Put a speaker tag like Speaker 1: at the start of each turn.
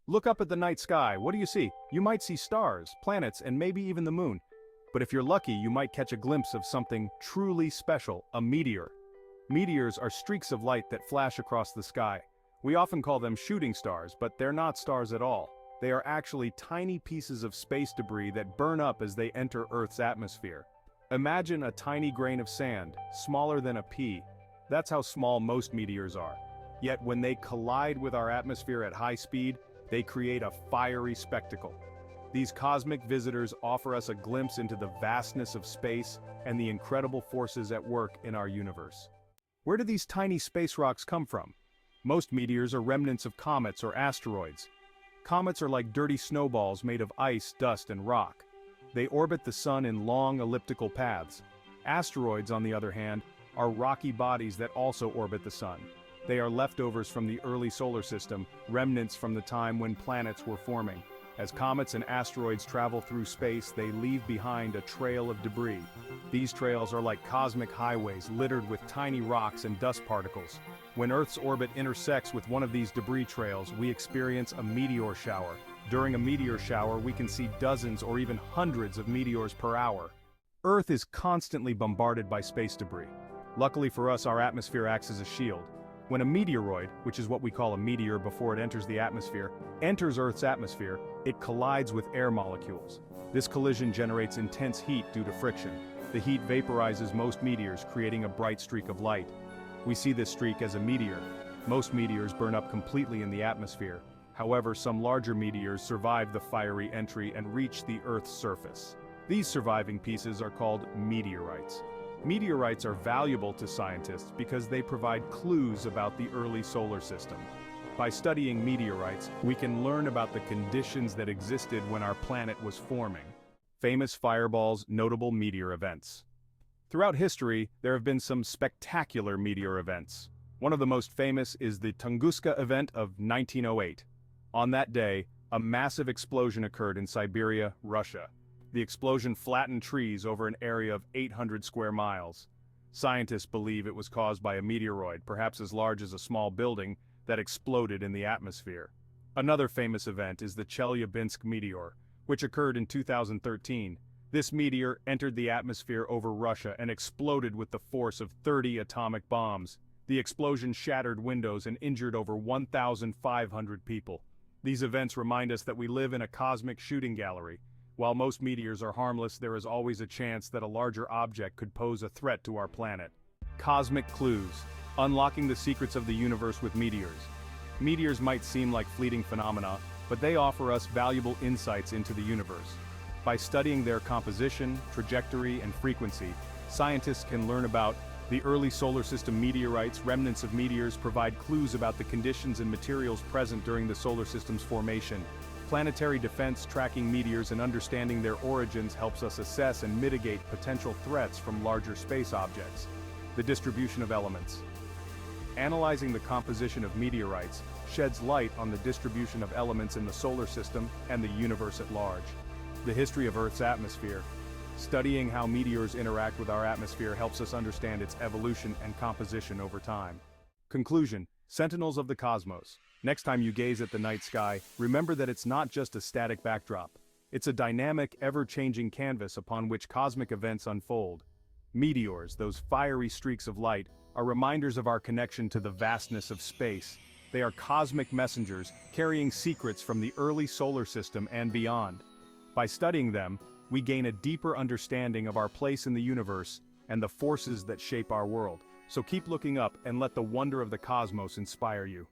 Speaker 1: Look up at the night sky, what do you see? You might see stars, planets, and maybe even the moon. But if you're lucky, you might catch a glimpse of something truly special, a meteor. Meteors are streaks of light that flash across the sky. We often call them shooting stars, but they're not stars at all. They are actually tiny pieces of space debris that burn up as they enter Earth's atmosphere. Imagine a tiny grain of sand, smaller than a pea. That's how small most meteors are. Yet when they collide with our atmosphere at high speed, they create a fiery spectacle. These cosmic visitors offer us a glimpse into the vastness of space and the incredible forces at work in our universe. Where do these tiny space rocks come from? Most meteors are remnants of comets or asteroids. Comets are like dirty snowballs made of ice, dust, and rock. They orbit the sun in long elliptical paths. Asteroids, on the other hand, are rocky bodies that also orbit the sun. They are leftovers from the early solar system, remnants from the time when planets were forming. As comets and asteroids travel through space, they leave behind a trail of debris. These trails are like cosmic highways littered with tiny rocks and dust particles. When Earth's orbit intersects with one of these debris trails, we experience a meteor shower. During a meteor shower, we can see dozens or even hundreds of meteors per hour. Earth is constantly bombarded by space debris. Luckily for us, our atmosphere acts as a shield. When a meteoroid, which is what we call a meteor before it enters the atmosphere, enters Earth's atmosphere, it collides with air molecules. This collision generates intense heat due to friction. The heat vaporizes most meteors, creating a bright streak of light. We see this streak as a meteor. Most meteors burn up completely in the atmosphere. However, some larger meteors survive the fiery entry and reach the Earth's surface. These surviving pieces are called meteorites. Meteorites are valuable to scientists because they provide clues about the early solar system. By studying meteorites, we can learn about the conditions that existed when our planet was forming. Famous fireballs, notable meteor events. Throughout history, there have been some spectacular meteor events. One of the most famous is the Tunguska event of 1908. On that day, a massive explosion occurred in Siberia, Russia. The explosion flattened trees over an area of 800 square miles. Scientists believe it was caused by a meteoroid, perhaps as large as a small building, that exploded in the atmosphere. Another famous event is the Chelyabinsk meteor, which occurred in 2013. This meteor entered the atmosphere over Russia and exploded with the force of 30 atomic bombs. The explosion shattered windows and injured over 1,500 people. These events remind us that we live in a cosmic shooting gallery. While most meteors are harmless, there is always a chance that a larger object could pose a threat to our planet. Cosmic clues. Unlocking the secrets of the universe with meteors. Meteors might seem like fleeting phenomena, but they offer us valuable insights into the universe. By studying their composition, trajectory, and frequency, scientists can learn about the early solar system meteorites. Remnants of meteors provide clues about the conditions and materials present during the solar system's formation. Planetary defense. Tracking meteors and understanding their origins helps us assess and mitigate potential threats from larger space objects. The distribution of elements. Analyzing the composition of meteorites sheds light on the distribution of elements in the solar system and the universe at large. The history of Earth's atmosphere. Studying how meteors interact with our atmosphere helps us understand its evolution and composition over time. Conclusion. Sentinels of the cosmos. Next time you gaze at the night sky, remember that it's not just a static backdrop. It's a dynamic, ever-changing canvas upon which cosmic events unfold. Meteors, those fiery streaks of light, are reminders of our connection to the vastness of space. They are cosmic messengers, carrying secrets from the early solar system and beyond. By studying them, we gain a deeper understanding of our place in the universe and the forces that shape our world. So keep looking up and let the wonder of the cosmos inspire you.